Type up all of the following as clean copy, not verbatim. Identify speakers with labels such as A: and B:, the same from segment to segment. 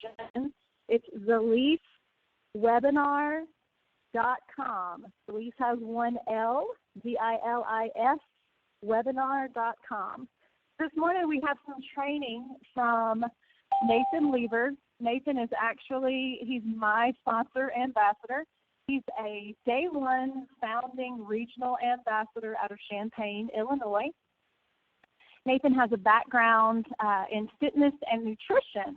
A: information, it's ZilisWebinar.com. Zilis has one L, Zilis, webinar.com. This morning we have some training from Nathan Leever. Nathan is he's my sponsor ambassador. He's a day one founding regional ambassador out of Champaign, Illinois. Nathan has a background in fitness and nutrition.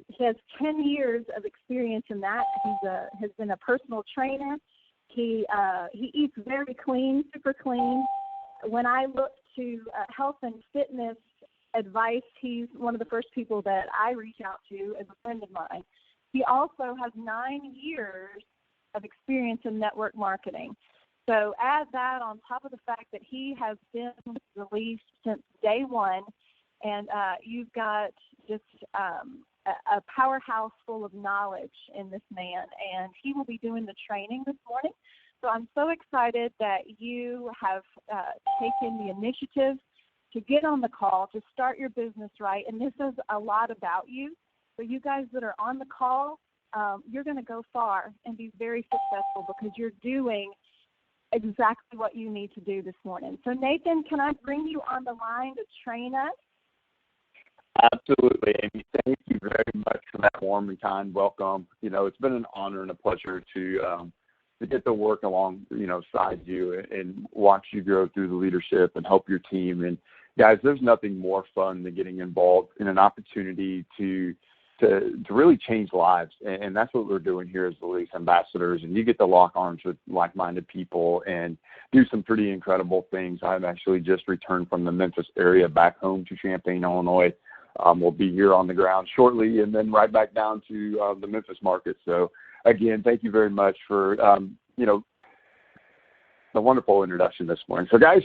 A: He has 10 years of experience in that. He has been a personal trainer. He eats very clean, super clean. When I look to health and fitness advice, he's one of the first people that I reach out to as a friend of mine. He also has 9 years of experience in network marketing. So add that on top of the fact that he has been released since day one, and you've got just a powerhouse full of knowledge in this man, and he will be doing the training this morning. So I'm so excited that you have taken the initiative to get on the call, to start your business right, and this is a lot about you. So you guys that are on the call, you're going to go far and be very successful because you're doing exactly what you need to do this morning. So Nathan, can I bring you on the line to train us?
B: Absolutely, Amy. Thank you very much for that warm and kind welcome. You know, it's been an honor and a pleasure to get to work alongside you and watch you grow through the leadership and help your team. And guys, there's nothing more fun than getting involved in an opportunity to really change lives. And that's what we're doing here as the Zilis ambassadors. And you get to lock arms with like-minded people and do some pretty incredible things. I've actually just returned from the Memphis area back home to Champaign, Illinois. We'll be here on the ground shortly and then right back down to the Memphis market. So, again, thank you very much for, the wonderful introduction this morning. So, guys,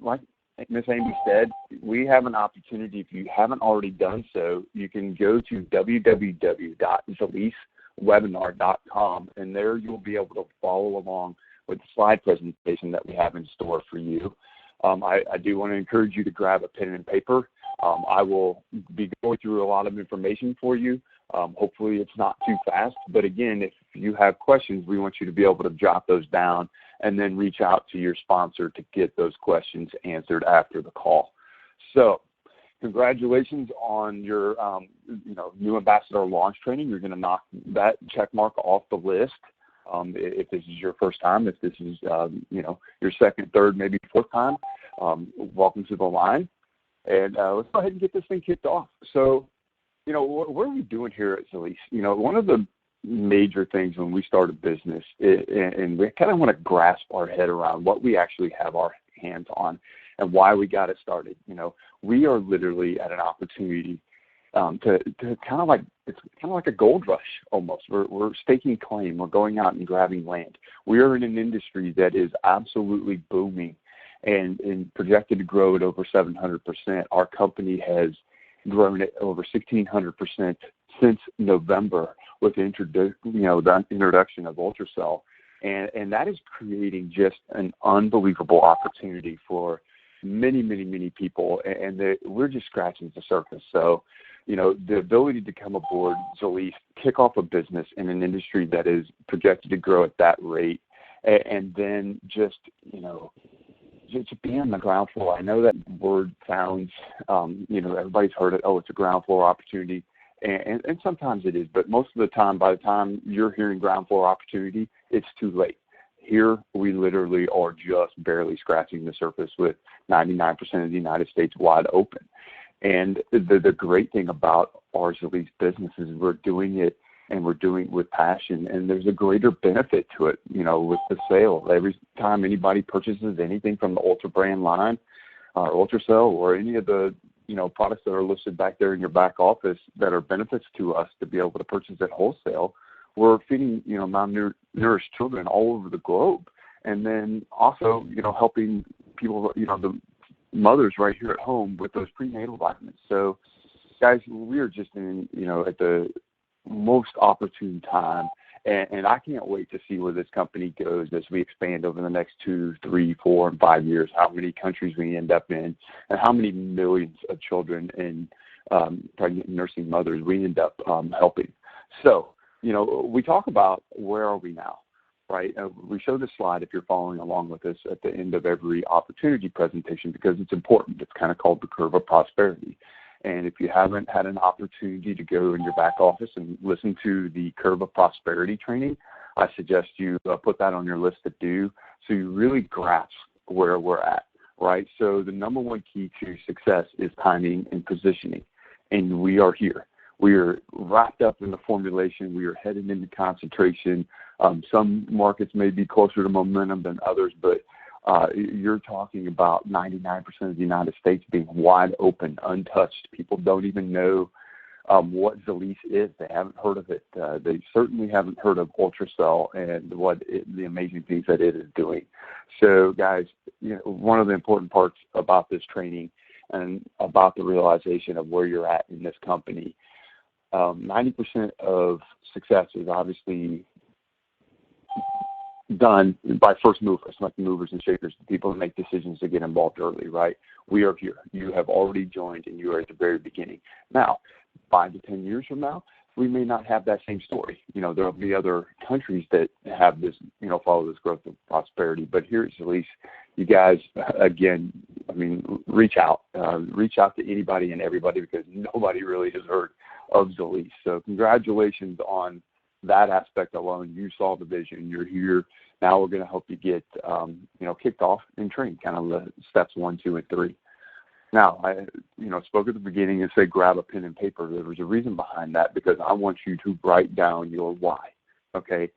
B: like Miss Amy said, we have an opportunity. If you haven't already done so, you can go to www.ziliswebinar.com, and there you'll be able to follow along with the slide presentation that we have in store for you. I do want to encourage you to grab a pen and paper. I will be going through a lot of information for you. Hopefully it's not too fast, but again, if you have questions, we want you to be able to jot those down and then reach out to your sponsor to get those questions answered after the call. So congratulations on your new ambassador launch training. You're going to knock that check mark off the list. If this is your first time, if this is your second, third, maybe fourth time, welcome to the line. And let's go ahead and get this thing kicked off. So, what are we doing here at Zilis? One of the major things when we start a business, and we kind of want to grasp our head around what we actually have our hands on and why we got it started. We are literally at an opportunity to kind of like, it's kind of like a gold rush almost. We're staking claim. We're going out and grabbing land. We are in an industry that is absolutely booming and projected to grow at over 700%. Our company has grown at over 1,600% since November with the introduction of ultrasound, and that is creating just an unbelievable opportunity for many, many, many people, and we're just scratching the surface. So, the ability to come aboard Zilis, kick off a business in an industry that is projected to grow at that rate, and then just be on the ground floor. I know that word sounds, everybody's heard it. Oh, it's a ground floor opportunity. And sometimes it is, but most of the time, by the time you're hearing ground floor opportunity, it's too late. Here, we literally are just barely scratching the surface with 99% of the United States wide open. And the great thing about our Zilis business is we're doing it and we're doing it with passion, and there's a greater benefit to it, with the sale. Every time anybody purchases anything from the Ultra brand line, or Ultracell, or any of the, products that are listed back there in your back office that are benefits to us to be able to purchase at wholesale, we're feeding, malnourished children all over the globe. And then also, helping people, the mothers right here at home with those prenatal vitamins. So, guys, we are just in, at the most opportune time, and I can't wait to see where this company goes as we expand over the next 2, 3, 4, and 5 years, how many countries we end up in, and how many millions of children and pregnant and nursing mothers we end up helping. So, we talk about where are we now, right? We show this slide if you're following along with us at the end of every opportunity presentation because it's important. It's kind of called the curve of prosperity. And if you haven't had an opportunity to go in your back office and listen to the curve of prosperity training, I suggest you put that on your list to do so you really grasp where we're at, right? So the number one key to success is timing and positioning, and we are here. We are wrapped up in the formulation. We are headed into concentration. Some markets may be closer to momentum than others, but you're talking about 99% of the United States being wide open, untouched. People don't even know what Zilis is. They haven't heard of it. They certainly haven't heard of ultracell and the amazing things that it is doing. So, guys, one of the important parts about this training and about the realization of where you're at in this company, 90% of success is obviously done by first movers, like the movers and shakers, the people who make decisions to get involved early, right? We are here. You have already joined, and you are at the very beginning. Now, 5 to 10 years from now, we may not have that same story. There will be other countries that have this, follow this growth of prosperity. But here at Zilis, you guys, again, reach out to anybody and everybody because nobody really has heard of Zilis. So congratulations on that aspect alone. You saw the vision. You're here. Now we're going to help you get, kicked off and trained, kind of the steps 1, 2, and 3. Now, I spoke at the beginning and said grab a pen and paper. There was a reason behind that because I want you to write down your why, okay?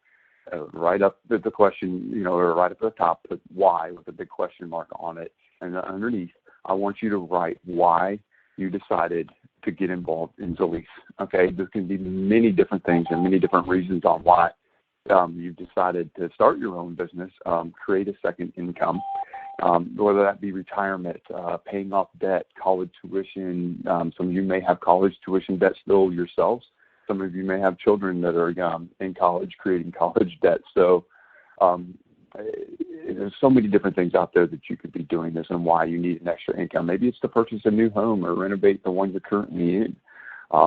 B: Right up at the question, or right up at the top, put why with a big question mark on it. And underneath, I want you to write why you decided to get involved in Zilis, okay? There can be many different things and many different reasons on why you've decided to start your own business, create a second income, whether that be retirement, paying off debt, college tuition. Some of you may have college tuition debt still yourselves. Some of you may have children that are in college creating college debt. So there's so many different things out there that you could be doing this and why you need an extra income. Maybe it's to purchase a new home or renovate the one you're currently in.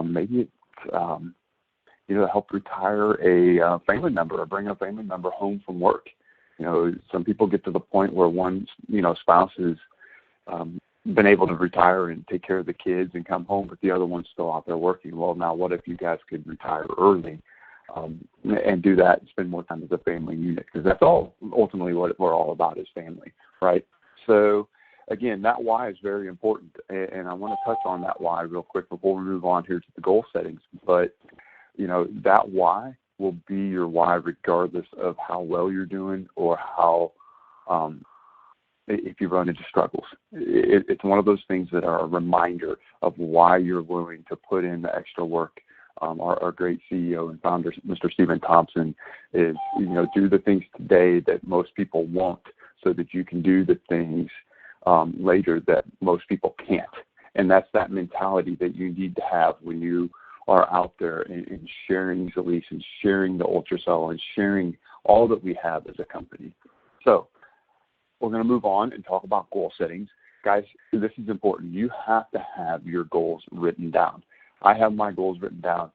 B: Maybe it's help retire a family member or bring a family member home from work. Some people get to the point where one, spouse has been able to retire and take care of the kids and come home, but the other one's still out there working. Well, now what if you guys could retire early and do that and spend more time as a family unit? Because that's all ultimately what we're all about is family, right? So, again, that why is very important, and I want to touch on that why real quick before we move on here to the goal settings. But, that why will be your why regardless of how well you're doing or how if you run into struggles. It's one of those things that are a reminder of why you're willing to put in the extra work. Our great CEO and founder, Mr. Stephen Thompson, is, do the things today that most people won't so that you can do the things later that most people can't. And that's that mentality that you need to have when you are out there and sharing Zilis and sharing the ultracell and sharing all that we have as a company. So we're going to move on and talk about goal settings. Guys, this is important. You have to have your goals written down. I have my goals written down.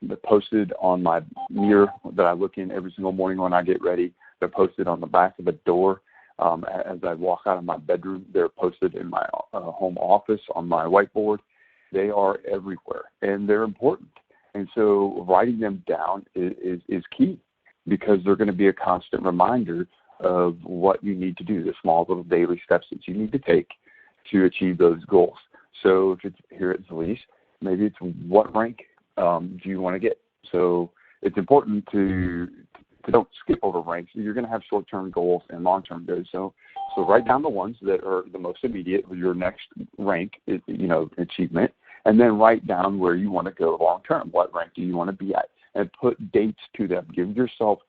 B: They're posted on my mirror that I look in every single morning when I get ready. They're posted on the back of the door as I walk out of my bedroom. They're posted in my home office on my whiteboard. They are everywhere, and they're important. And so writing them down is key because they're going to be a constant reminder of what you need to do, the small little daily steps that you need to take to achieve those goals. So if it's here at Zilis, maybe it's what rank do you want to get? So it's important to don't skip over ranks. You're going to have short-term goals and long-term goals. So write down the ones that are the most immediate, your next rank, achievement, and then write down where you want to go long-term. What rank do you want to be at? And put dates to them. Give yourself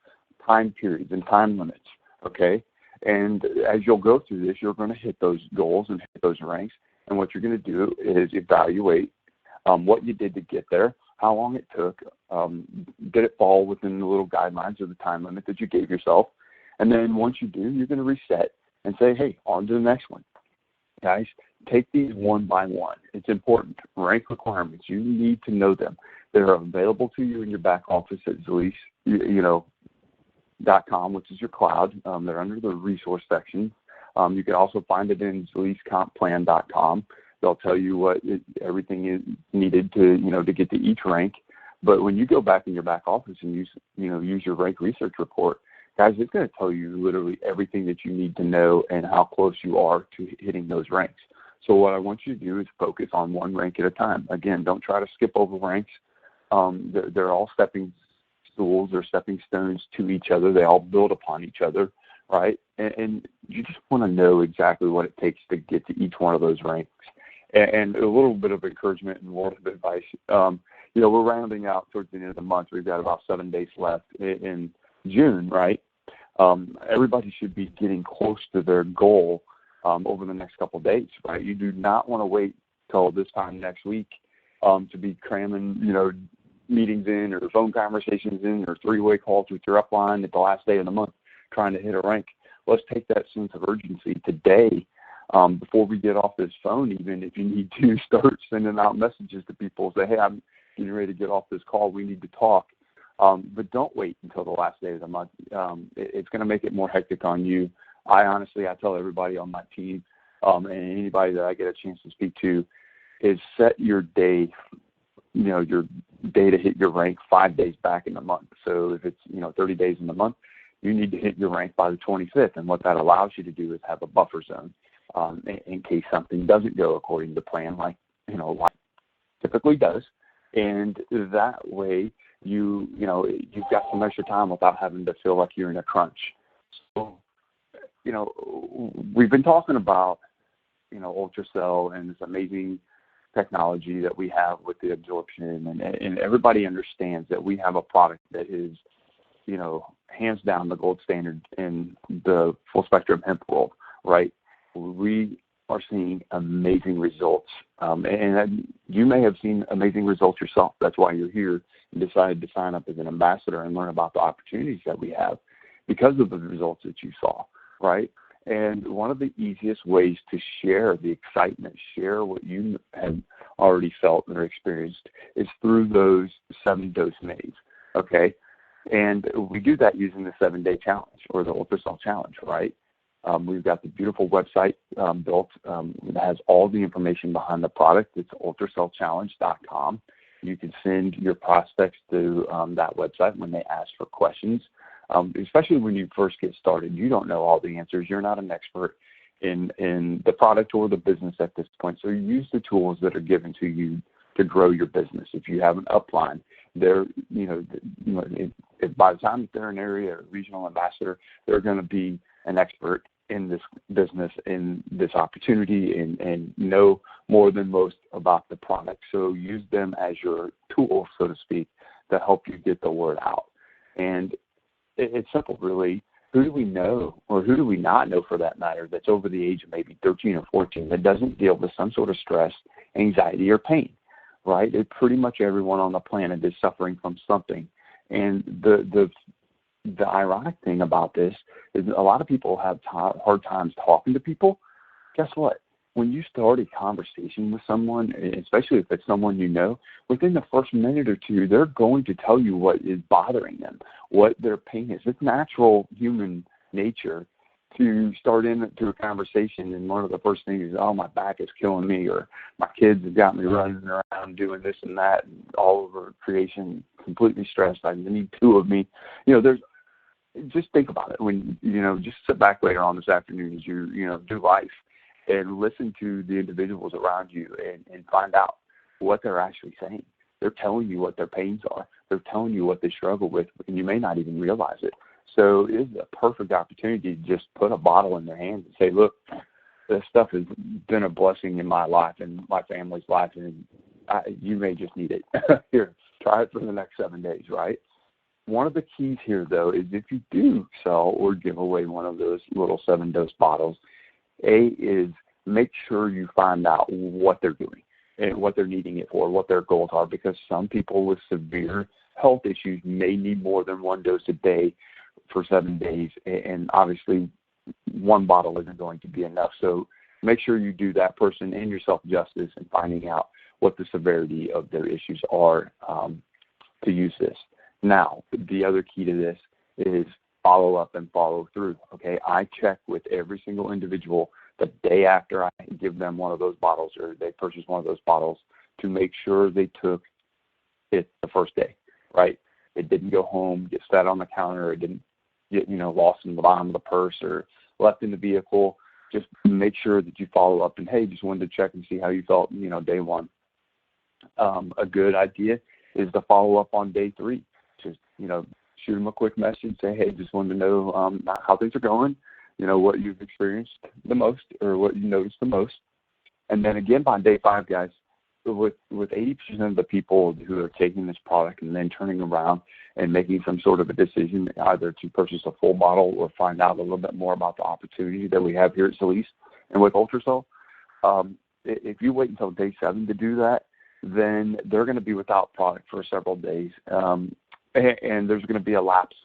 B: time periods and time limits, okay? And as you'll go through this, you're going to hit those goals and hit those ranks. And what you're going to do is evaluate what you did to get there, how long it took, did it fall within the little guidelines of the time limit that you gave yourself. And then once you do, you're going to reset and say, hey, on to the next one. Guys, take these one by one. It's important. Rank requirements. You need to know them. They're available to you in your back office at Zilis, .com, which is your cloud. They're under the resource section. You can also find it in ZilisCompPlan.com. They'll tell you what everything is needed to get to each rank. But when you go back in your back office and use your rank research report, guys, it's going to tell you literally everything that you need to know and how close you are to hitting those ranks. So what I want you to do is focus on one rank at a time. Again, don't try to skip over ranks. They're all stepping stools or stepping stones to each other. They all build upon each other, right? And you just want to know exactly what it takes to get to each one of those ranks. And a little bit of encouragement and a little bit of advice. We're rounding out towards the end of the month. We've got about 7 days left in June, right? Everybody should be getting close to their goal over the next couple of days, right? You do not want to wait till this time next week to be cramming, meetings in or phone conversations in or three-way calls with your upline at the last day of the month trying to hit a rank. Let's take that sense of urgency today before we get off this phone. Even if you need to start sending out messages to people, say, hey, I'm getting ready to get off this call. We need to talk. But don't wait until the last day of the month. It's going to make it more hectic on you. I tell everybody on my team and anybody that I get a chance to speak to is set your day, your day to hit your rank 5 days back in the month. So if it's, 30 days in the month, you need to hit your rank by the 25th. And what that allows you to do is have a buffer zone in case something doesn't go according to plan, like typically does. And that way you've got some extra time without having to feel like you're in a crunch. So, we've been talking about, ultracell and this amazing technology that we have with the absorption, and everybody understands that we have a product that is, hands down the gold standard in the full spectrum hemp world, right? We are seeing amazing results, and you may have seen amazing results yourself. That's why you're here and decided to sign up as an ambassador and learn about the opportunities that we have because of the results that you saw, right? And one of the easiest ways to share the excitement, share what you have already felt or experienced is through those 7-dose maze, okay? And we do that using the 7-day challenge or the ultracell challenge, right? We've got the beautiful website built that has all the information behind the product. It's ultracellchallenge.com. You can send your prospects to that website when they ask for questions, especially when you first get started. You don't know all the answers. You're not an expert in the product or the business at this point. So you use the tools that are given to you to grow your business. If you have an upline, if by the time they're an area or regional ambassador, they're going to be an expert in this business, in this opportunity, and know more than most about the product. So use them as your tool, so to speak, to help you get the word out. And it's simple, really. Who do we know, or who do we not know for that matter, that's over the age of maybe 13 or 14 that doesn't deal with some sort of stress, anxiety, or pain, right? Pretty much everyone on the planet is suffering from something. And the ironic thing about this is a lot of people have hard times talking to people. Guess what? When you start a conversation with someone, especially if it's someone you know, within the first minute or two, they're going to tell you what is bothering them, what their pain is. It's natural human nature to start into a conversation, and one of the first things is, oh, my back is killing me, or my kids have got me running around doing this and that, and all over creation, completely stressed. I need 2 of me. Just think about it when, just sit back later on this afternoon as you, do life and listen to the individuals around you and find out what they're actually saying. They're telling you what their pains are. They're telling you what they struggle with, and you may not even realize it. So it is a perfect opportunity to just put a bottle in their hands and say, look, this stuff has been a blessing in my life and my family's life, and you may just need it. Here, try it for the next 7 days, right? One of the keys here, though, is if you do sell or give away one of those little 7-dose bottles, is make sure you find out what they're doing and what they're needing it for, what their goals are, because some people with severe health issues may need more than 1 dose a day for 7 days, and obviously 1 bottle isn't going to be enough. So make sure you do that person and yourself justice in finding out what the severity of their issues are to use this. Now, the other key to this is follow up and follow through. Okay, I check with every single individual the day after I give them one of those bottles or they purchase one of those bottles to make sure they took it the first day, right? It didn't go home, get sat on the counter, it didn't get, lost in the bottom of the purse or left in the vehicle. Just make sure that you follow up and, hey, just wanted to check and see how you felt, day one. A good idea is to follow up on day 3. Just, shoot them a quick message, say, hey, just wanted to know how things are going, what you've experienced the most or what you noticed the most. And then again, by day 5, guys, with 80% of the people who are taking this product and then turning around and making some sort of a decision either to purchase a full bottle or find out a little bit more about the opportunity that we have here at Zilis and with Ultracell, if you wait until day 7 to do that, then they're going to be without product for several days. And there's going to be a lapse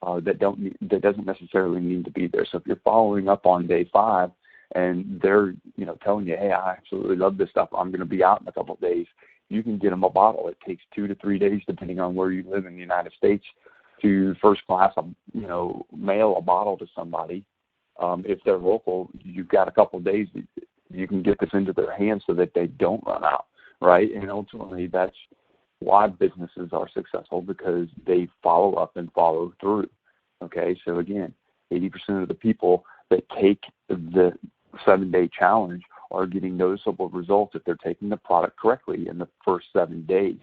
B: that doesn't necessarily need to be there. So if you're following up on day 5 and they're telling you, hey, I absolutely love this stuff, I'm going to be out in a couple of days, you can get them a bottle. It takes 2 to 3 days, depending on where you live in the United States, to first class, mail a bottle to somebody. If they're local, you've got a couple of days that you can get this into their hands so that they don't run out, right? And ultimately, that's why businesses are successful, because they follow up and follow through. Okay, so again, 80% of the people that take the 7-day challenge are getting noticeable results if they're taking the product correctly in the first 7 days.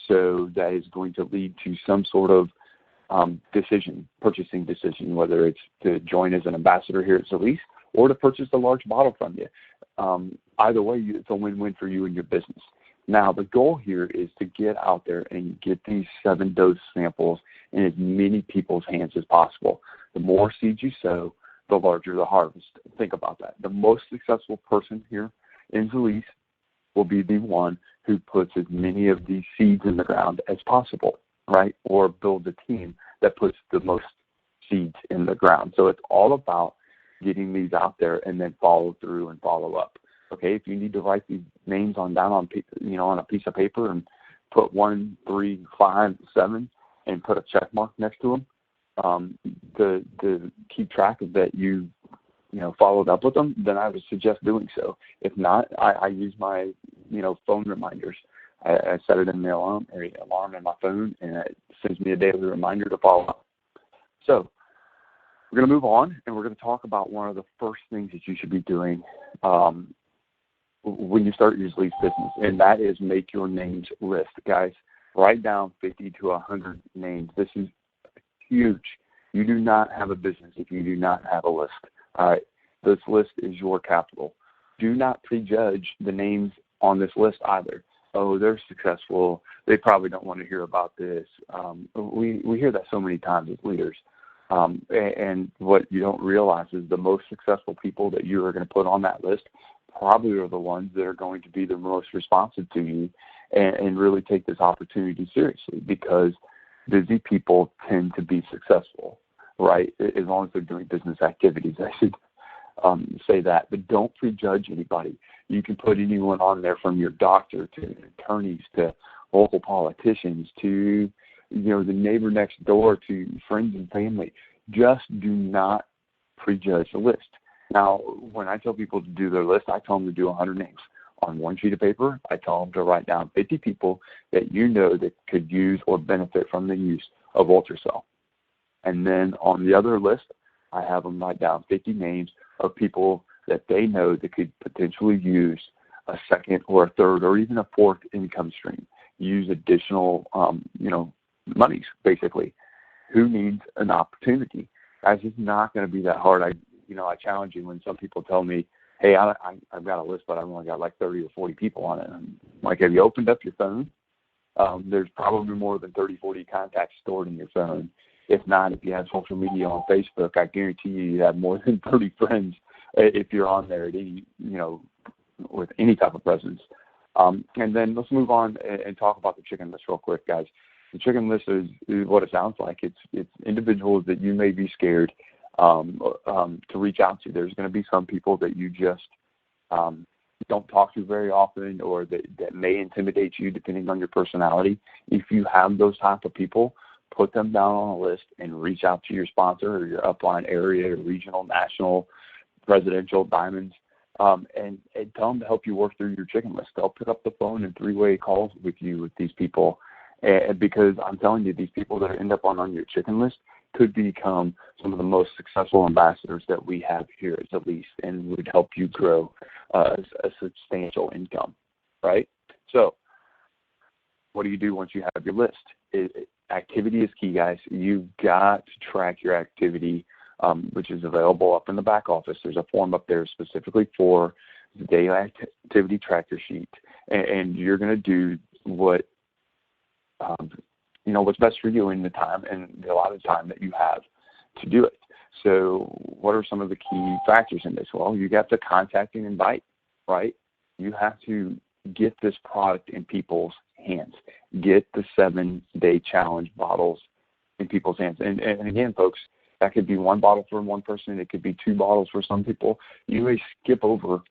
B: So that is going to lead to some sort of purchasing decision, whether it's to join as an ambassador here at Zilis or to purchase a large bottle from you. Either way, it's a win-win for you and your business. Now, the goal here is to get out there and get these 7-dose samples in as many people's hands as possible. The more seeds you sow, the larger the harvest. Think about that. The most successful person here in Zilis will be the one who puts as many of these seeds in the ground as possible, right? Or build a team that puts the most seeds in the ground. So it's all about getting these out there and then follow through and follow up. Okay, if you need to write these names down on a piece of paper and put 1, 3, 5, 7 and put a check mark next to them, to keep track of that you followed up with them, then I would suggest doing so. If not, I use my phone reminders. I set it in the alarm in my phone, and it sends me a daily reminder to follow up. So we're going to move on, and we're going to talk about one of the first things that you should be doing when you start your Zilis business, and that is make your names list. Guys, write down 50 to 100 names. This is huge. You do not have a business if you do not have a list. All right, this list is your capital. Do not prejudge the names on this list either. Oh, they're successful, they probably don't want to hear about this. We hear that so many times as leaders. And what you don't realize is the most successful people that you are going to put on that list probably are the ones that are going to be the most responsive to you and really take this opportunity seriously, because busy people tend to be successful, right? As long as they're doing business activities, I should say that. But don't prejudge anybody. You can put anyone on there, from your doctor to attorneys to local politicians to the neighbor next door to friends and family. Just do not prejudge the list. Now, when I tell people to do their list, I tell them to do 100 names. On one sheet of paper, I tell them to write down 50 people that that could use or benefit from the use of Ultracell. And then on the other list, I have them write down 50 names of people that they know that could potentially use a second or a third or even a fourth income stream, use additional, monies, basically. Who needs an opportunity? Guys, it's not going to be that hard. I challenge you when some people tell me, hey, I've got a list, but I've only got like 30 or 40 people on it. I'm like, have you opened up your phone? There's probably more than 30, 40 contacts stored in your phone. If not, if you have social media on Facebook, I guarantee you have more than 30 friends if you're on there at any, with any type of presence. And then let's move on and talk about the chicken list real quick, guys. The chicken list is what it sounds like. It's individuals that you may be scared to reach out to. There's going to be some people that you just don't talk to very often, or that may intimidate you depending on your personality. If you have those type of people, put them down on a list and reach out to your sponsor or your upline area or regional, national, presidential, diamonds, and tell them to help you work through your chicken list. They'll pick up the phone and three-way calls with you with these people, because I'm telling you, these people that end up on your chicken list could become some of the most successful ambassadors that we have here at Zilis, and would help you grow a substantial income, right? So what do you do once you have your list? Activity is key, guys. You've got to track your activity, which is available up in the back office. There's a form up there specifically for the daily activity tracker sheet, and you're going to do what what's best for you in the time and a lot of time that you have to do it. So what are some of the key factors in this? Well, you got to contact and invite, right? You have to get this product in people's hands. Get the 7-day challenge bottles in people's hands. And again, folks, that could be one bottle for one person. It could be 2 bottles for some people. You may skip over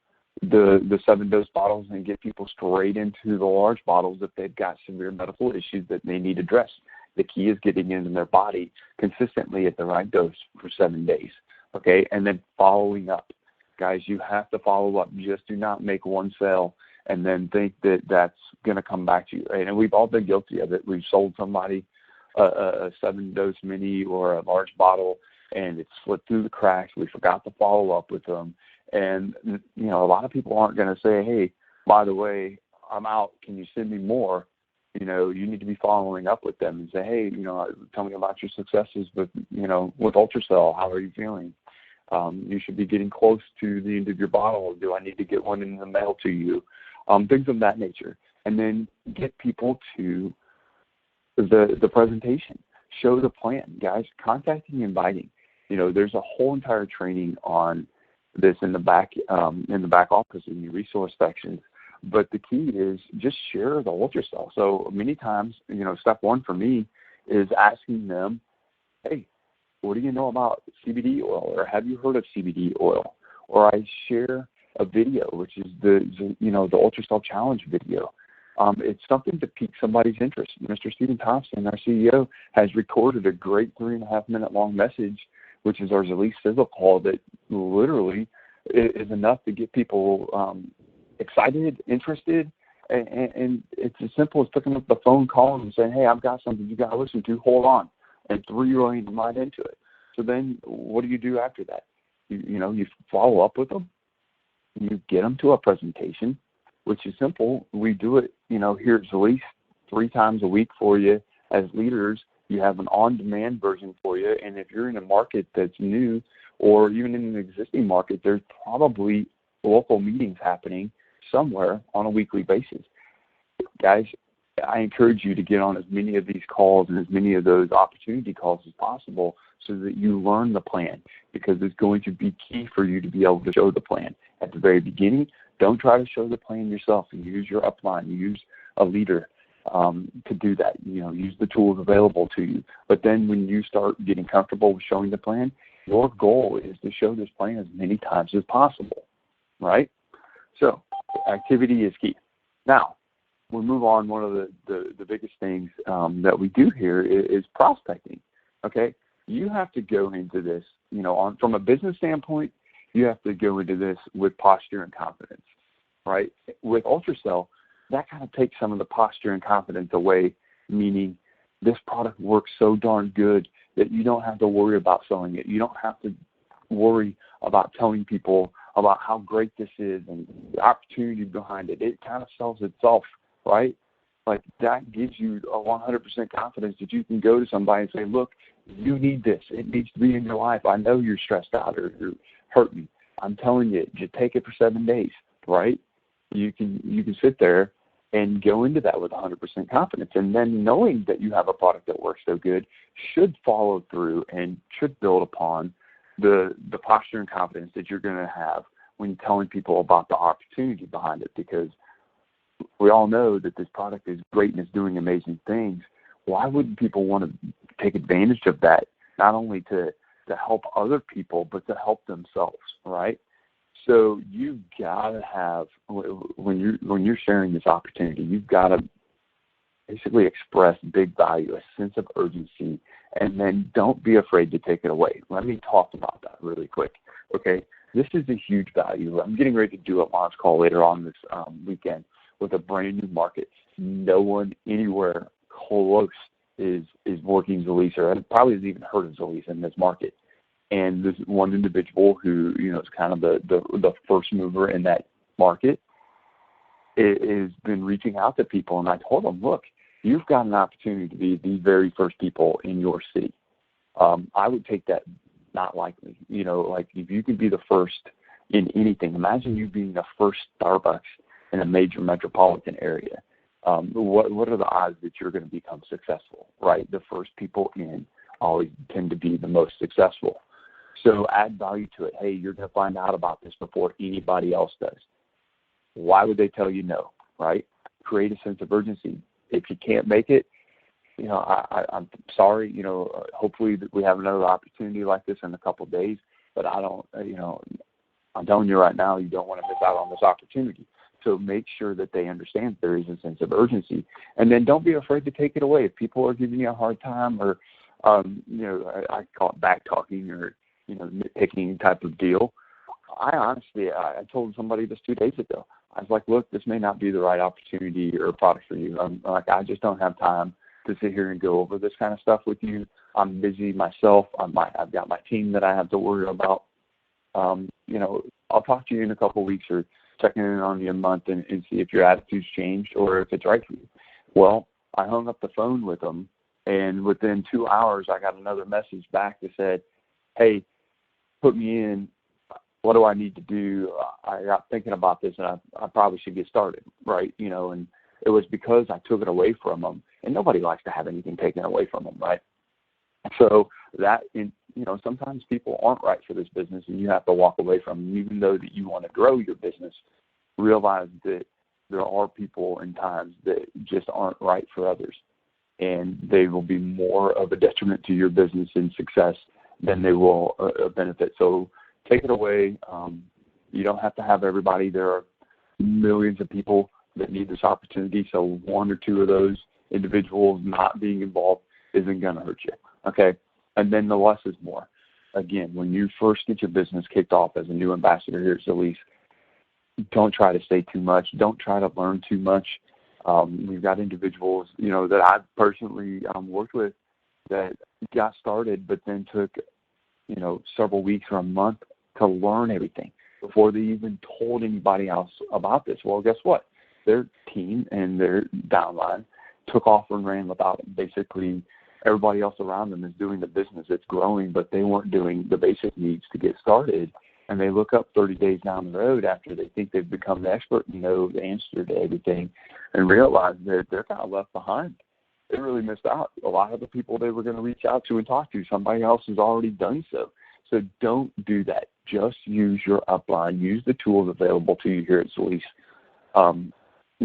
B: the 7-dose bottles and get people straight into the large bottles if they've got severe medical issues that they need addressed. The key is getting into their body consistently at the right dose for 7 days, okay? And then following up. Guys, you have to follow up. Just do not make one sale and then think that that's going to come back to you. And we've all been guilty of it. We've sold somebody a 7-dose mini or a large bottle, and it slipped through the cracks. We forgot to follow up with them. And, a lot of people aren't going to say, hey, by the way, I'm out. Can you send me more? You need to be following up with them and say, hey, tell me about your successes with Ultracell. How are you feeling? You should be getting close to the end of your bottle. Do I need to get one in the mail to you? Things of that nature. And then get people to the presentation. Show the plan. Guys, contacting and inviting. There's a whole entire training on this in the back office in your resource sections. But the key is just share the Ultracell. So many times, step one for me is asking them, hey, what do you know about CBD oil? Or have you heard of CBD oil? Or I share a video, which is the Ultracell Challenge video. It's something to pique somebody's interest. Mr. Stephen Thompson, our CEO, has recorded a great 3.5-minute long message, which is our Zilis Sizzle call, that literally is enough to get people excited, interested, and it's as simple as picking up the phone, calling and saying, hey, I've got something you got to listen to, hold on, and throwing them right into it. So then what do you do after that? You follow up with them. You get them to a presentation, which is simple. We do it, here at Zilis 3 times a week for you as leaders. You have an on-demand version for you, and if you're in a market that's new or even in an existing market, there's probably local meetings happening somewhere on a weekly basis. Guys, I encourage you to get on as many of these calls and as many of those opportunity calls as possible so that you learn the plan, because it's going to be key for you to be able to show the plan. At the very beginning, don't try to show the plan yourself. And use your upline, use a leader to do that. Use the tools available to you. But then when you start getting comfortable with showing the plan, your goal is to show this plan as many times as possible, right? So activity is key. Now, we'll move on. One of the biggest things that we do here is prospecting, okay? You have to go into this, from a business standpoint, you have to go into this with posture and confidence, right? With Ultracell, that kind of takes some of the posture and confidence away, meaning this product works so darn good that you don't have to worry about selling it. You don't have to worry about telling people about how great this is and the opportunity behind it. It kind of sells itself, right? Like, that gives you a 100% confidence that you can go to somebody and say, look, you need this. It needs to be in your life. I know you're stressed out or you're hurting. I'm telling you, just take it for 7 days, right? You can sit there and go into that with 100% confidence. And then knowing that you have a product that works so good should follow through and should build upon the posture and confidence that you're going to have when telling people about the opportunity behind it, because we all know that this product is great and it's doing amazing things. Why wouldn't people want to take advantage of that, not only to help other people, but to help themselves, right? So you've got to have, when you're sharing this opportunity, you've got to basically express big value, a sense of urgency, and then don't be afraid to take it away. Let me talk about that really quick, okay? This is a huge value. I'm getting ready to do a launch call later on this weekend with a brand new market. No one anywhere close is working Zilis, or probably has even heard of Zilis in this market. And this one individual who, is kind of the first mover in that market has been reaching out to people. And I told them, look, you've got an opportunity to be the very first people in your city. I would take that not likely. Like if you can be the first in anything, imagine you being the first Starbucks in a major metropolitan area. What are the odds that you're going to become successful, right? The first people in always tend to be the most successful. So add value to it. Hey, you're going to find out about this before anybody else does. Why would they tell you no, right? Create a sense of urgency. If you can't make it, I'm sorry. Hopefully that we have another opportunity like this in a couple of days. But I'm telling you right now, you don't want to miss out on this opportunity. So make sure that they understand there is a sense of urgency. And then don't be afraid to take it away. If people are giving you a hard time or, I call it back talking or, nitpicking type of deal. I told somebody this 2 days ago. I was like, look, this may not be the right opportunity or product for you. I just don't have time to sit here and go over this kind of stuff with you. I'm busy myself. I've got my team that I have to worry about. I'll talk to you in a couple of weeks or checking in on you a month and see if your attitude's changed or if it's right for you. Well, I hung up the phone with them, and within 2 hours, I got another message back that said, hey, put me in. What do I need to do? I got thinking about this, and I probably should get started, right? And it was because I took it away from them, and nobody likes to have anything taken away from them, right? So that, sometimes people aren't right for this business, and you have to walk away from them. Even though that you want to grow your business, realize that there are people and times that just aren't right for others, and they will be more of a detriment to your business and success than they will benefit. So take it away. You don't have to have everybody. There are millions of people that need this opportunity, so one or two of those individuals not being involved isn't going to hurt you, okay? And then the less is more. Again, when you first get your business kicked off as a new ambassador here at Zilis, don't try to say too much. Don't try to learn too much. We've got individuals, that I've personally worked with that got started but then took, several weeks or a month to learn everything before they even told anybody else about this. Well, guess what? Their team and their downline took off and ran without it. Basically, everybody else around them is doing the business. It's growing, but they weren't doing the basic needs to get started. And they look up 30 days down the road after they think they've become the expert and know the answer to everything and realize that they're kind of left behind. They really missed out. A lot of the people they were going to reach out to and talk to, somebody else has already done so. So don't do that. Just use your upline. Use the tools available to you here at Zilis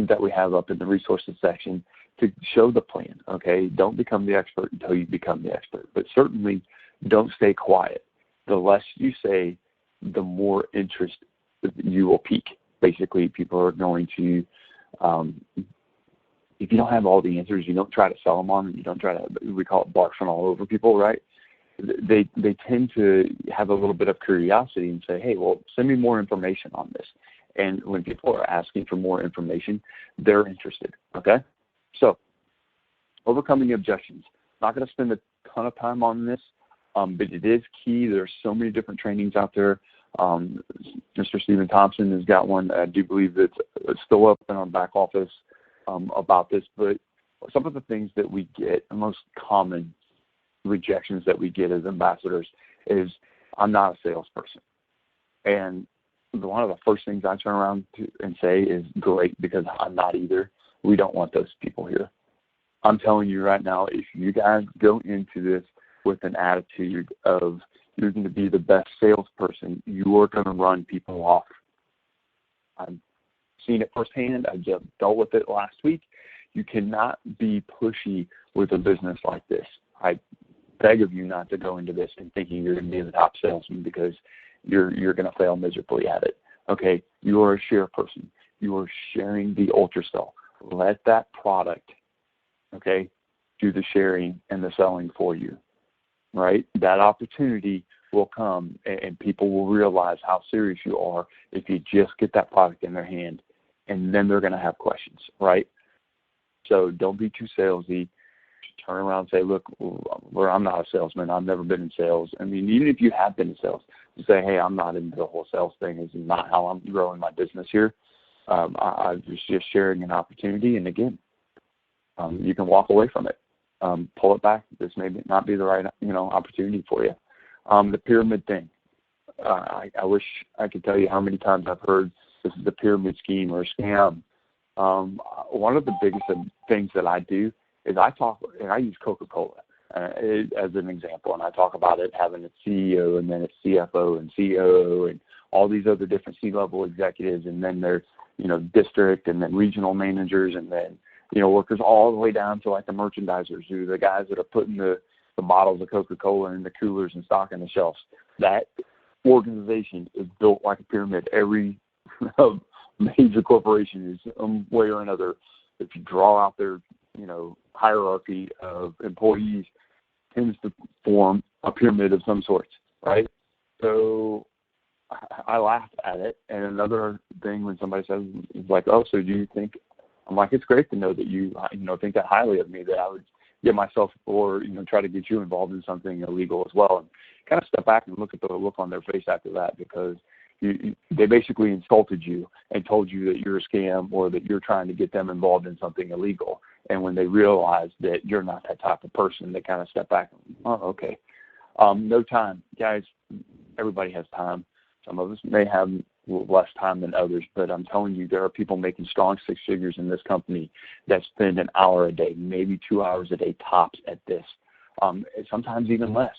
B: that we have up in the resources section to show the plan, okay? Don't become the expert until you become the expert. But certainly don't stay quiet. The less you say, the more interest you will pique. Basically, people are going to, if you don't have all the answers, you don't try to sell them on, you don't try to, we call it barfing all over people, right? They tend to have a little bit of curiosity and say, hey, well, send me more information on this. And when people are asking for more information, they're interested, okay? So overcoming objections. Not going to spend a ton of time on this, but it is key. There's so many different trainings out there. Mr. Stephen Thompson has got one. I do believe it's still up in our back office about this. But some of the things that we get, the most common rejections that we get as ambassadors is, I'm not a salesperson. And one of the first things I turn around and say is, great, because I'm not either. We don't want those people here. I'm telling you right now, if you guys go into this with an attitude of you're going to be the best salesperson, you are going to run people off. I've seen it firsthand. I just dealt with it last week. You cannot be pushy with a business like this. I beg of you not to go into this and thinking you're going to be the top salesman, because you're going to fail miserably at it. Okay, you are a share person. You are sharing the ultrasound. Let that product, okay, do the sharing and the selling for you, right? That opportunity will come, and people will realize how serious you are if you just get that product in their hand, and then they're going to have questions, right? So don't be too salesy. Turn around and say, look, well, I'm not a salesman. I've never been in sales. I mean, even if you have been in sales, you say, hey, I'm not into the whole sales thing. This is not how I'm growing my business here. I was just sharing an opportunity, and again, you can walk away from it. Pull it back. This may not be the right, opportunity for you. The pyramid thing. I wish I could tell you how many times I've heard this is a pyramid scheme or a scam. One of the biggest things that I do is I use Coca-Cola as an example, and I talk about it having a CEO and then a CFO and COO and all these other different C-level executives, and then there's, district and then regional managers, and then, workers all the way down to like the merchandisers, who are the guys that are putting the bottles of Coca-Cola in the coolers and stocking the shelves. That organization is built like a pyramid. Every major corporation is some way or another, if you draw out their, hierarchy of employees, tends to form a pyramid of some sorts, right? So I laugh at it. And another thing when somebody says, like, oh, so do you think, I'm like, it's great to know that you, think that highly of me, that I would get myself or, try to get you involved in something illegal as well. And kind of step back and look at the look on their face after that, because they basically insulted you and told you that you're a scam or that you're trying to get them involved in something illegal. And when they realize that you're not that type of person, they kind of step back and, oh, okay. No time. Guys, everybody has time. Some of us may have less time than others, but I'm telling you, there are people making strong six figures in this company that spend an hour a day, maybe 2 hours a day tops at this, sometimes even less.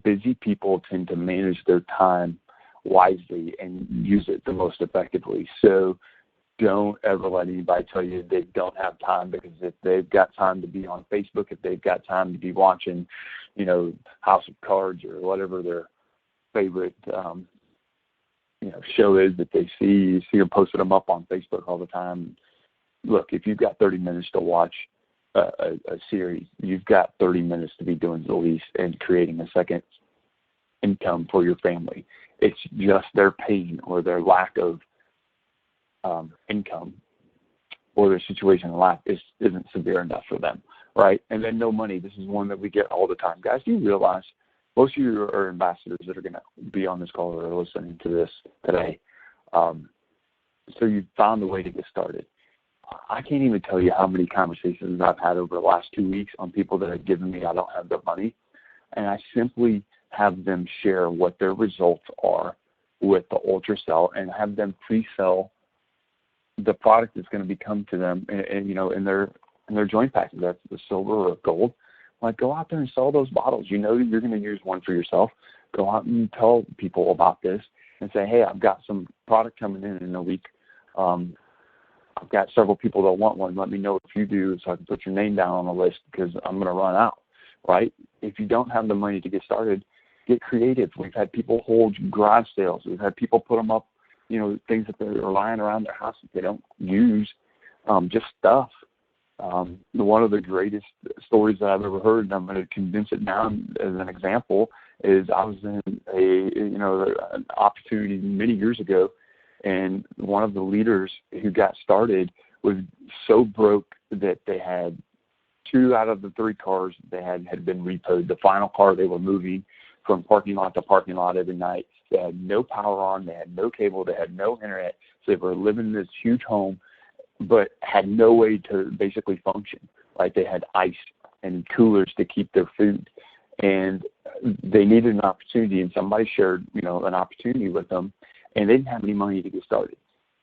B: Busy people tend to manage their time wisely and use it the most effectively. So don't ever let anybody tell you they don't have time, because if they've got time to be on Facebook, if they've got time to be watching, House of Cards or whatever their favorite, show is that they see, you see them posting them up on Facebook all the time. Look, if you've got 30 minutes to watch a series, you've got 30 minutes to be doing the least and creating a second income for your family. It's just their pain or their lack of income or their situation in life isn't severe enough for them, right? And then no money. This is one that we get all the time. Guys, do you realize most of you are ambassadors that are going to be on this call or are listening to this today? So you found a way to get started. I can't even tell you how many conversations I've had over the last 2 weeks on people that have given me I don't have the money, and I simply have them share what their results are with the ultrasound and have them pre-sell the product that's going to become to them, and in their joint package. That's the silver or gold. Like, go out there and sell those bottles. You know that you're going to use one for yourself. Go out and tell people about this and say, hey, I've got some product coming in a week. I've got several people that want one. Let me know if you do, so I can put your name down on the list, because I'm going to run out, right? If you don't have the money to get started, get creative. We've had people hold garage sales. We've had people put them up, things that are lying around their house that they don't use, just stuff. One of the greatest stories that I've ever heard, and I'm going to condense it down as an example, is I was in an opportunity many years ago, and one of the leaders who got started was so broke that they had 2 out of the 3 cars they had been repoed. The final car, they were moving from parking lot to parking lot every night. They had no power on. They had no cable. They had no internet. So they were living in this huge home, but had no way to basically function. Like, they had ice and coolers to keep their food. And they needed an opportunity, and somebody shared, an opportunity with them, and they didn't have any money to get started.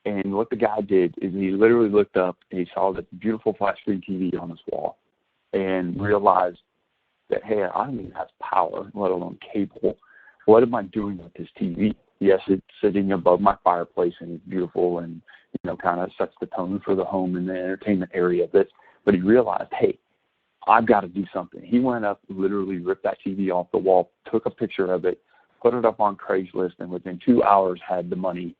B: And what the guy did is he literally looked up and he saw this beautiful flat screen TV on his wall and realized that, hey, I don't even have power, let alone cable. What am I doing with this TV? Yes, it's sitting above my fireplace and it's beautiful and, kind of sets the tone for the home and the entertainment area of it. But he realized, hey, I've got to do something. He went up, literally ripped that TV off the wall, took a picture of it, put it up on Craigslist, and within 2 hours had the money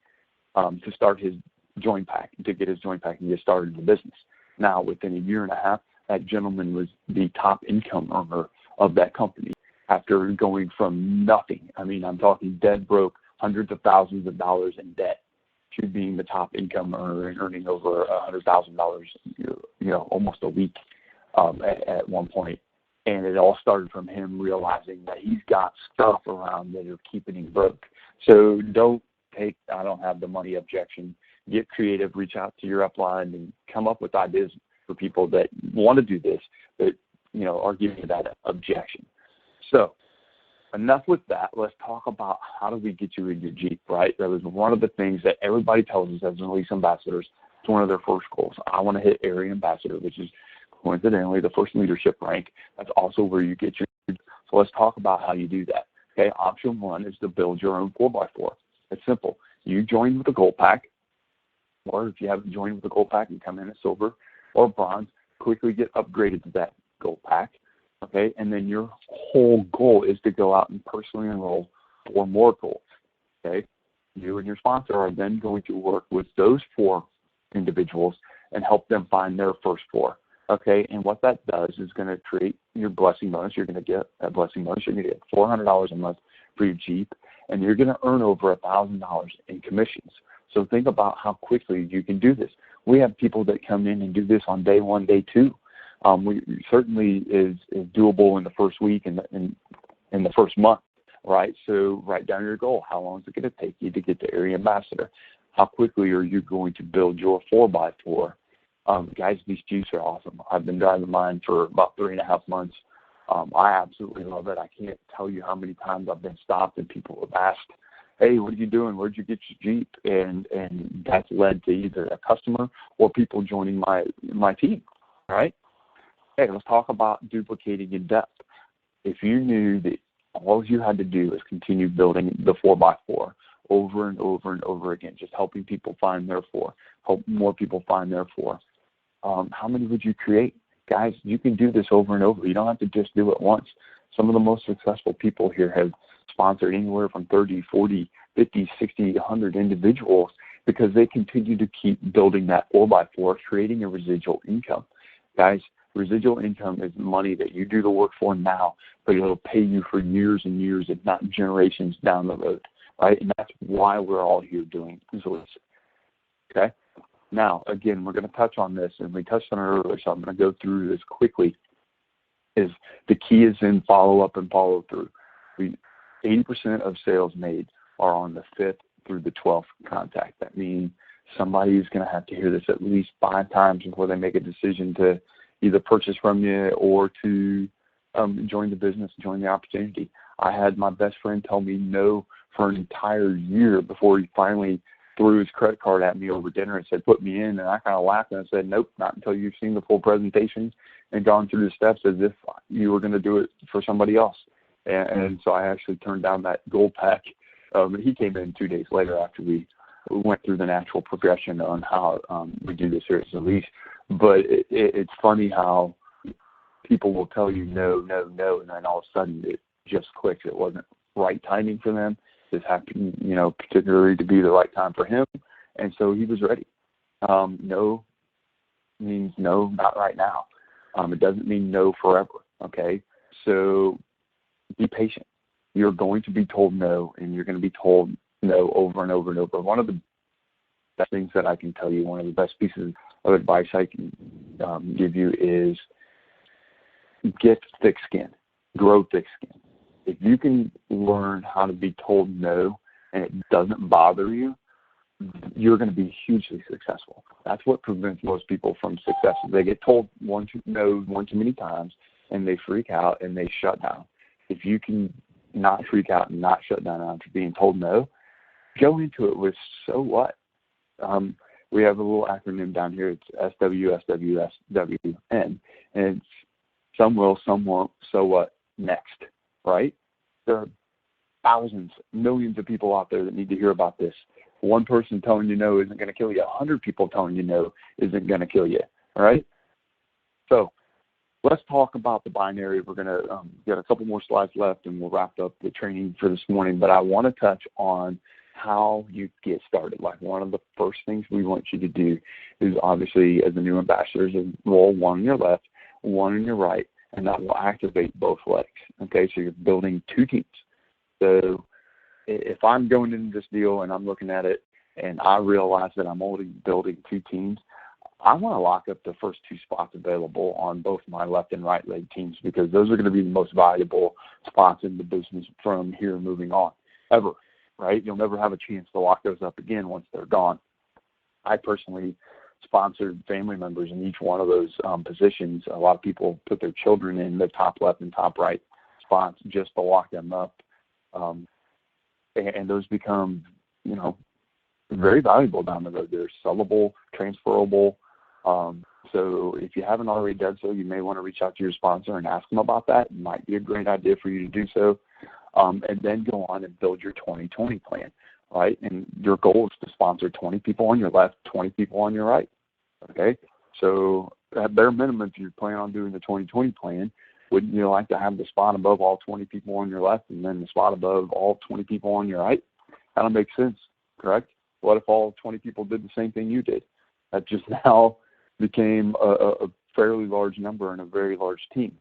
B: to start his join pack, to get his join pack and get started in the business. Now, within a year and a half, that gentleman was the top income earner of that company after going from nothing. I mean, I'm talking dead broke, hundreds of thousands of dollars in debt, to being the top income earner and earning over $100,000, almost a week at one point. And it all started from him realizing that he's got stuff around that are keeping him broke. So don't take, I don't have the money objection. Get creative, reach out to your upline, and come up with ideas for people that want to do this, but, are giving you that objection. So enough with that. Let's talk about how do we get you in your Jeep, right? That was one of the things that everybody tells us as Zilis ambassadors. It's one of their first goals. I want to hit area ambassador, which is coincidentally the first leadership rank. That's also where you get your. So let's talk about how you do that. Okay, option one is to build your own 4x4. It's simple. You join with a gold pack, or if you haven't joined with a gold pack, you come in as silver or bronze, quickly get upgraded to that gold pack. Okay, and then your whole goal is to go out and personally enroll 4 more goals. Okay, you and your sponsor are then going to work with those 4 individuals and help them find their first 4. Okay, and what that does is going to create your blessing bonus. You're going to get that blessing bonus. You're going to get $400 a month for your Jeep, and you're going to earn over $1,000 in commissions. So think about how quickly you can do this. We have people that come in and do this on day 1, day 2. We certainly is doable in the first week and in the first month, right? So write down your goal. How long is it going to take you to get to area ambassador? How quickly are you going to build your 4x4? Guys, these Jeeps are awesome. I've been driving mine for about 3.5 months. I absolutely love it. I can't tell you how many times I've been stopped and people have asked, hey, what are you doing? Where'd you get your Jeep? And that's led to either a customer or people joining my team, right? Hey, let's talk about duplicating in depth. If you knew that all you had to do is continue building the 4x4 over and over and over again, just helping people find their 4, help more people find their 4, how many would you create? Guys, you can do this over and over. You don't have to just do it once. Some of the most successful people here have sponsored anywhere from 30, 40, 50, 60, 100 individuals because they continue to keep building that 4x4, creating a residual income. Guys, residual income is money that you do the work for now, but it'll pay you for years and years, if not generations down the road, right? And that's why we're all here doing Zilis. Okay? Now, again, we're going to touch on this, and we touched on it earlier, so I'm going to go through this quickly. Is the key is in follow-up and follow-through. 80% of sales made are on the 5th through the 12th contact. That means somebody is going to have to hear this at least 5 times before they make a decision to either purchase from you or to join the business, join the opportunity. I had my best friend tell me no for an entire year before he finally threw his credit card at me over dinner and said, put me in. And I kind of laughed and I said, nope, not until you've seen the full presentation and gone through the steps as if you were going to do it for somebody else. And so I actually turned down that gold pack. He came in 2 days later after we went through the natural progression on how we do this here at Zilis. But it's funny how people will tell you no, no, no, and then all of a sudden it just clicks. It wasn't right timing for them. This happened, particularly to be the right time for him, and so he was ready. No means no, not right now. It doesn't mean no forever, okay? So be patient. You're going to be told no, and you're going to be told no over and over and over. One of the best things that I can tell you, one of the best pieces of advice I can give you is get thick skin, grow thick skin. If you can learn how to be told no and it doesn't bother you, you're going to be hugely successful. That's what prevents most people from success. They get told no one too many times, and they freak out and they shut down. If you can not freak out and not shut down after being told no, go into it with so what? We have a little acronym down here. It's SWSWSWN, and it's some will, some won't, so what next, right? There are thousands, millions of people out there that need to hear about this. One person telling you no isn't going to kill you. 100 people telling you no isn't going to kill you, all right? So let's talk about the binary. We're going to get a couple more slides left, and we'll wrap up the training for this morning. But I want to touch on how you get started. Like, one of the first things we want you to do is, obviously, as a new ambassador, is roll one on your left, one on your right, and that will activate both legs. Okay, so you're building two teams. So if I'm going into this deal and I'm looking at it and I realize that I'm only building two teams, I want to lock up the first two spots available on both my left and right leg teams, because those are going to be the most valuable spots in the business from here moving on, ever, right? You'll never have a chance to lock those up again once they're gone. I personally sponsored family members in each one of those positions. A lot of people put their children in the top left and top right spots just to lock them up. And those become, very valuable down the road. They're sellable, transferable. So if you haven't already done so, you may want to reach out to your sponsor and ask them about that. It might be a great idea for you to do so. And then go on and build your 2020 plan, right? And your goal is to sponsor 20 people on your left, 20 people on your right, okay? So at bare minimum, if you plan on doing the 2020 plan, wouldn't you like to have the spot above all 20 people on your left and then the spot above all 20 people on your right? That'll make sense, correct? What if all 20 people did the same thing you did? That just now became a fairly large number and a very large team,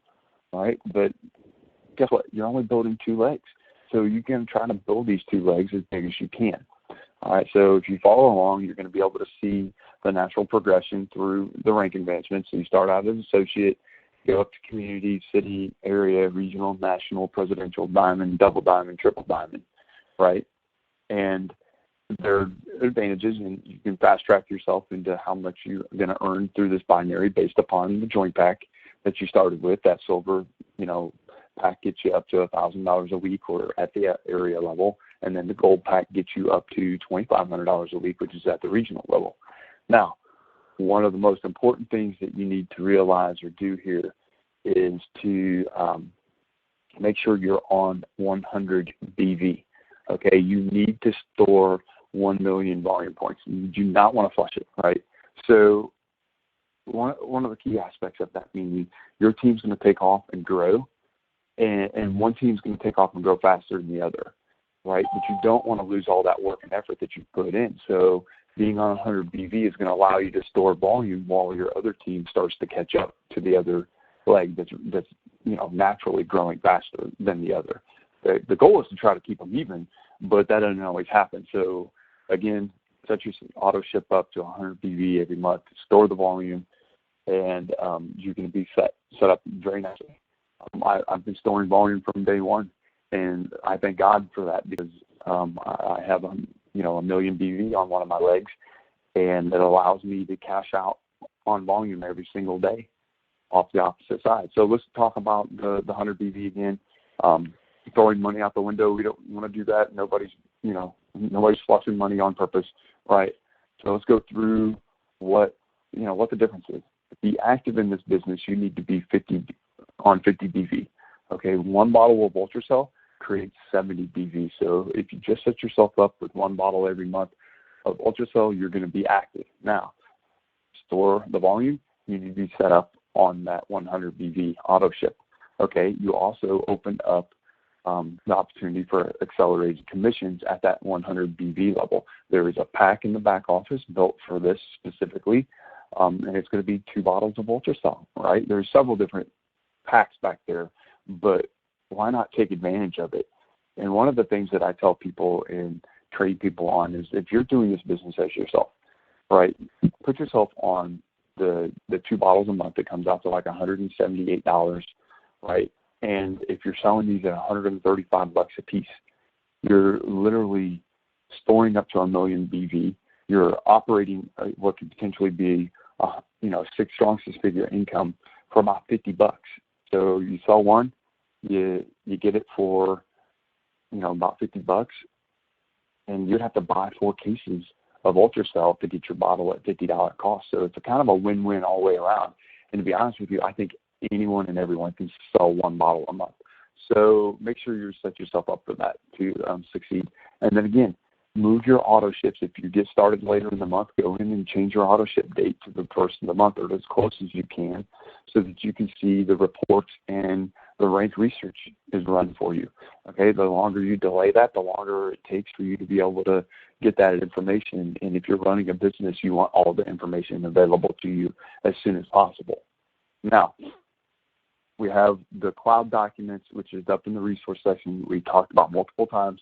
B: right? But guess what? You're only building two legs. So you can try to build these two legs as big as you can. All right, so if you follow along, you're going to be able to see the natural progression through the rank advancements. So you start out as associate, go up to community, city, area, regional, national, presidential, diamond, double diamond, triple diamond, right? And there are advantages, and you can fast track yourself into how much you're going to earn through this binary based upon the joint pack that you started with. That silver, pack gets you up to $1,000 a week or at the area level, and then the gold pack gets you up to $2,500 a week, which is at the regional level. Now, one of the most important things that you need to realize or do here is to make sure you're on 100 BV. Okay, you need to store 1 million volume points. You do not want to flush it, right? So one of the key aspects of that, meaning your team's going to take off and grow, and one team's going to take off and grow faster than the other, right? But you don't want to lose all that work and effort that you put in. So being on 100 BV is going to allow you to store volume while your other team starts to catch up to the other leg that's naturally growing faster than the other. The goal is to try to keep them even, but that doesn't always happen. So again, set your auto ship up to 100 BV every month, store the volume, and you're going to be set up very nicely. I've been storing volume from day one, and I thank God for that, because I have a million BV on one of my legs, and it allows me to cash out on volume every single day off the opposite side. So let's talk about the 100 BV again. Throwing money out the window, we don't want to do that. Nobody's flushing money on purpose, right? So let's go through what the difference is. To be active in this business, you need to be 50 BV. Okay, one bottle of Ultracell creates 70 BV. So if you just set yourself up with one bottle every month of Ultracell, you're going to be active. Now, store the volume, you need to be set up on that 100 BV auto ship. Okay, you also open up the opportunity for accelerated commissions at that 100 BV level. There is a pack in the back office built for this specifically, and it's going to be 2 bottles of Ultracell, right? There's several different packs back there, but why not take advantage of it? And one of the things that I tell people and trade people on is, if you're doing this business as yourself, right, put yourself on the 2 bottles a month that comes out to like $178, right? And if you're selling these at $135 a piece, you're literally storing up to 1 million BV. You're operating what could potentially be, 6 figure income for about $50. So you sell one, you get it for, about $50, and you'd have to buy 4 cases of Ultracell to get your bottle at $50 cost. So it's a kind of a win-win all the way around. And to be honest with you, I think anyone and everyone can sell 1 bottle a month. So make sure you set yourself up for that to succeed. And then again, move your auto ships. If you get started later in the month, go in and change your auto ship date to the first of the month or as close as you can so that you can see the reports and the rank research is run for you. Okay, the longer you delay that, the longer it takes for you to be able to get that information. And if you're running a business, you want all the information available to you as soon as possible. Now, we have the cloud documents, which is up in the resource section. We talked about multiple times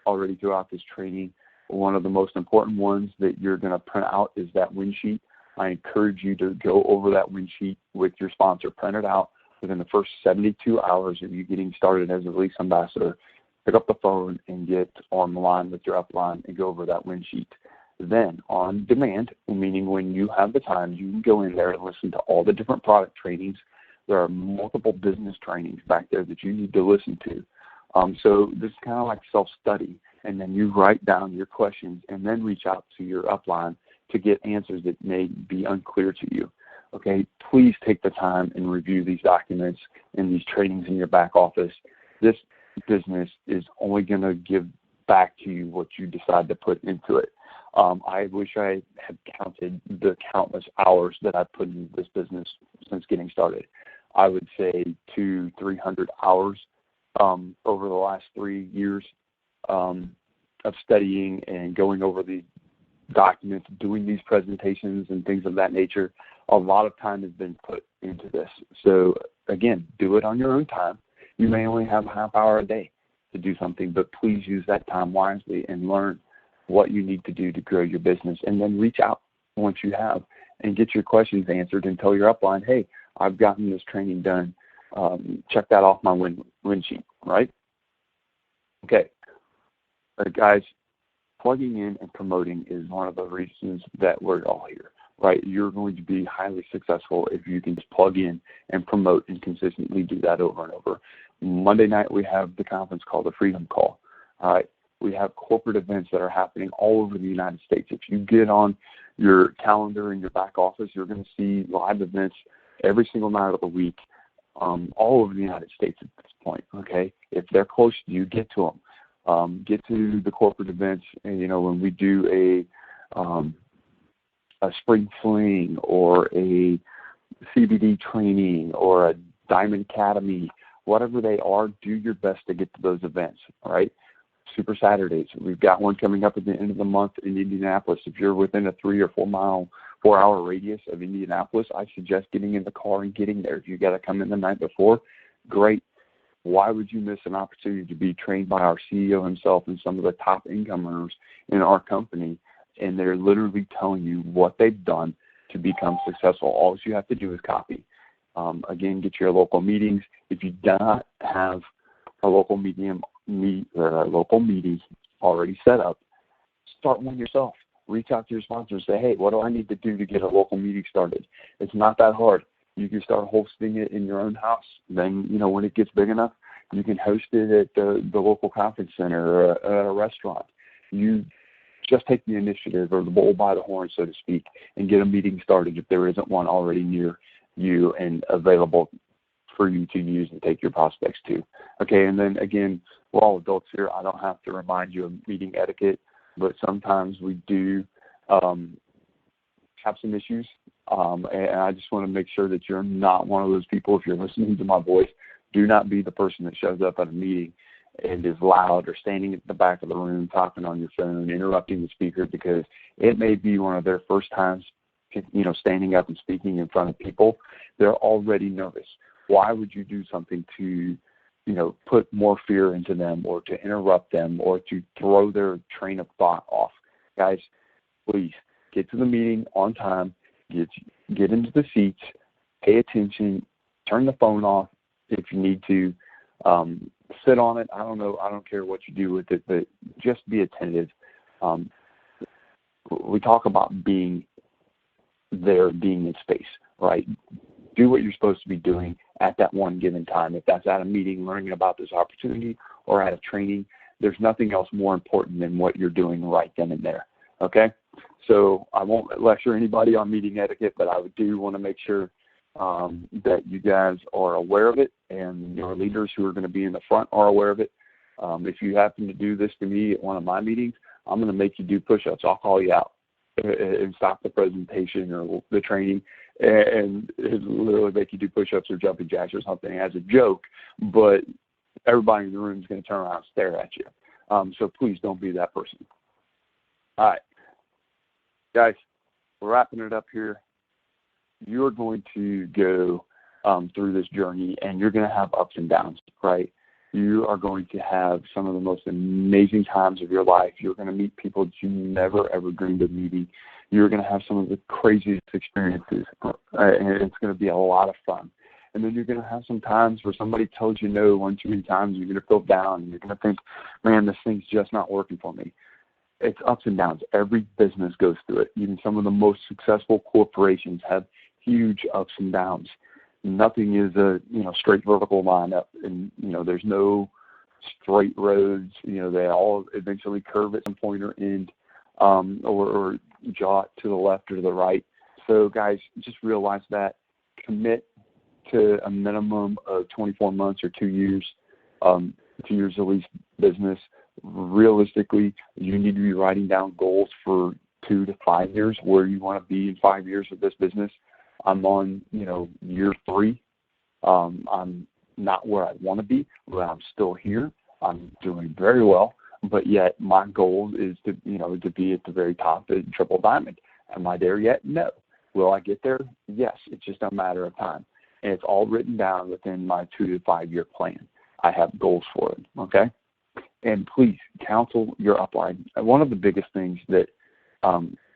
B: already throughout this training. One of the most important ones that you're going to print out is that win sheet. I encourage you to go over that win sheet with your sponsor. Print it out within the first 72 hours of you getting started as a Zilis Ambassador. Pick up the phone and get on the line with your upline and go over that win sheet. Then on demand, meaning when you have the time, you can go in there and listen to all the different product trainings. There are multiple business trainings back there that you need to listen to. So this is kind of like self-study, and then you write down your questions and then reach out to your upline to get answers that may be unclear to you. Okay, please take the time and review these documents and these trainings in your back office. This business is only going to give back to you what you decide to put into it. I wish I had counted the countless hours that I've put into this business since getting started. I would say 200-300 hours over the last 3 years of studying and going over the documents, doing these presentations and things of that nature. A lot of time has been put into this. So again, do it on your own time. You may only have a half hour a day to do something, but please use that time wisely and learn what you need to do to grow your business, and then reach out once you have and get your questions answered and tell your upline, hey, I've gotten this training done. Check that off my win sheet, right? Okay. Guys, plugging in and promoting is one of the reasons that we're all here, right? You're going to be highly successful if you can just plug in and promote and consistently do that over and over. Monday night, we have the conference called the Freedom Call. All right. We have corporate events that are happening all over the United States. If you get on your calendar in your back office, you're going to see live events every single night of the week all over the United States at this point, okay? If they're close to you, get to them. Get to the corporate events. And, you know, when we do a spring fling or a CBD training or a Diamond Academy, whatever they are, do your best to get to those events, all right? Super Saturdays. We've got one coming up at the end of the month in Indianapolis. If you're within a 3 or 4 hour radius of Indianapolis, I suggest getting in the car and getting there. If you got to come in the night before, great. Why would you miss an opportunity to be trained by our CEO himself and some of the top income earners in our company? And they're literally telling you what they've done to become successful. All you have to do is copy. Again, get your local meetings. If you do not have a local meeting already set up, start one yourself. Reach out to your sponsor and say, hey, what do I need to do to get a local meeting started? It's not that hard. You can start hosting it in your own house. Then, you know, when it gets big enough, you can host it at the local conference center or at a restaurant. You just take the initiative or the bull by the horn, so to speak, and get a meeting started if there isn't one already near you and available for you to use and take your prospects to. Okay, and then again, we're all adults here. I don't have to remind you of meeting etiquette, but sometimes we do have some issues. And I just want to make sure that you're not one of those people. If you're listening to my voice, do not be the person that shows up at a meeting and is loud or standing at the back of the room talking on your phone, interrupting the speaker, because it may be one of their first times, you know, standing up and speaking in front of people. They're already nervous. Why would you do something to, you know, put more fear into them or to interrupt them or to throw their train of thought off? Guys, please get to the meeting on time, get into the seats, pay attention, turn the phone off if you need to, sit on it. I don't know. I don't care what you do with it, but just be attentive. We talk about being there, being in space, right? Do what you're supposed to be doing at that one given time. If that's at a meeting, learning about this opportunity, or at a training, there's nothing else more important than what you're doing right then and there, okay? So I won't lecture anybody on meeting etiquette, but I do want to make sure that you guys are aware of it, and your leaders who are going to be in the front are aware of it. If you happen to do this to me at one of my meetings, I'm going to make you do push-ups. I'll call you out and stop the presentation or the training and literally make you do push-ups or jumping jacks or something as a joke, but everybody in the room is going to turn around and stare at you. So please don't be that person. All right. Guys, we're wrapping it up here. You're going to go through this journey, and you're going to have ups and downs, right? You are going to have some of the most amazing times of your life. You're going to meet people that you never, ever dreamed of meeting. You're going to have some of the craziest experiences, and it's going to be a lot of fun. And then you're going to have some times where somebody tells you no one too many times. You're going to feel down, and you're going to think, man, this thing's just not working for me. It's ups and downs. Every business goes through it. Even some of the most successful corporations have huge ups and downs. Nothing is a straight vertical line up, and there's no straight roads. They all eventually curve at some point or end, or jot to the left or to the right. So guys, just realize that. Commit to a minimum of 24 months or 2 years to your Zilis business. Realistically, you need to be writing down goals for 2 to 5 years, where you want to be in 5 years with this business. I'm on, year 3. I'm not where I want to be, but I'm still here. I'm doing very well, but yet my goal is to be at the very top at Triple Diamond. Am I there yet? No. Will I get there? Yes. It's just a matter of time. And it's all written down within my 2 to 5 year plan. I have goals for it, okay? And please counsel your upline. One of the biggest things that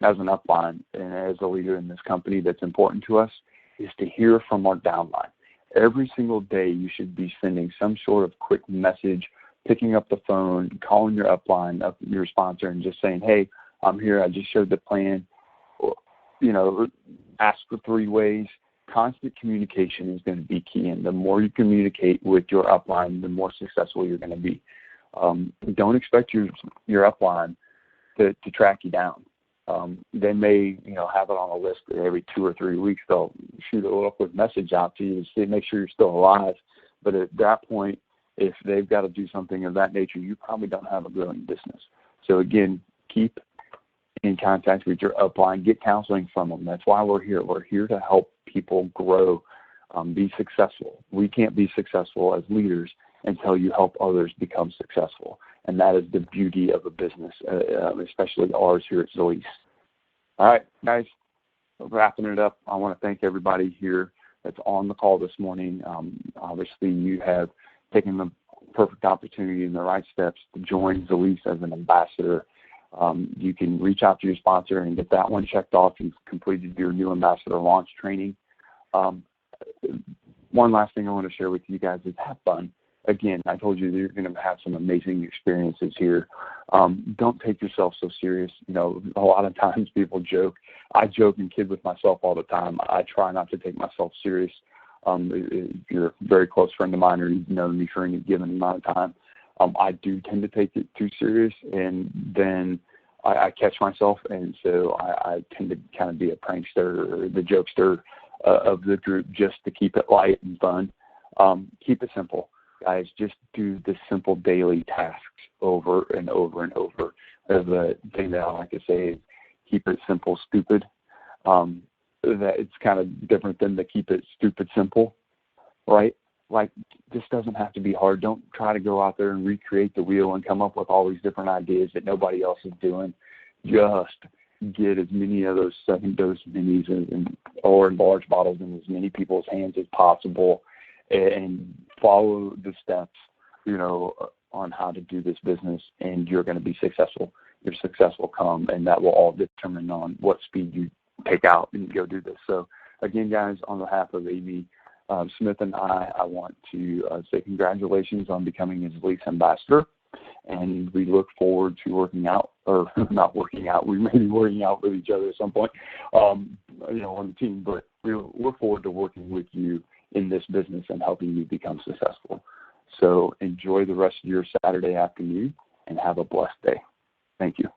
B: as an upline and as a leader in this company that's important to us is to hear from our downline. Every single day you should be sending some sort of quick message, picking up the phone, calling your upline, your sponsor, and just saying, hey, I'm here. I just showed the plan. Ask for 3 ways. Constant communication is going to be key, and the more you communicate with your upline, the more successful you're going to be. Don't expect your upline to track you down. They may, have it on a list every 2 or 3 weeks. They'll shoot a little quick message out to you to make sure you're still alive. But at that point, if they've got to do something of that nature, you probably don't have a growing business. So again, keep in contact with your upline. Get counseling from them. That's why we're here. We're here to help people grow, be successful. We can't be successful as leaders until you help others become successful. And that is the beauty of a business, especially ours here at Zilis. All right, guys, wrapping it up, I want to thank everybody here that's on the call this morning. Obviously, you have taken the perfect opportunity and the right steps to join Zilis as an ambassador. You can reach out to your sponsor and get that one checked off. You've completed your new ambassador launch training. One last thing I want to share with you guys is have fun. Again, I told you that you're going to have some amazing experiences here. Don't take yourself so serious. A lot of times people joke. I joke and kid with myself all the time. I try not to take myself serious. If you're a very close friend of mine or you've known me for any given amount of time, I do tend to take it too serious, and then I catch myself, and so I tend to kind of be a prankster or the jokester of the group just to keep it light and fun. Keep it simple. Guys, just do the simple daily tasks over and over and over. The thing that I like to say is keep it simple, stupid. That it's kind of different than the keep it stupid simple, right? Like, this doesn't have to be hard. Don't try to go out there and recreate the wheel and come up with all these different ideas that nobody else is doing. Just get as many of those 7-dose minis or large bottles in as many people's hands as possible, and follow the steps, on how to do this business, and you're going to be successful. Your success will come, and that will all determine on what speed you take out and go do this. So, again, guys, on behalf of Amy Smith and I want to say congratulations on becoming a Zilis ambassador, and we look forward to working out, or not working out. We may be working out with each other at some point, on the team, but we look forward to working with you in this business and helping you become successful. So enjoy the rest of your Saturday afternoon and have a blessed day. Thank you.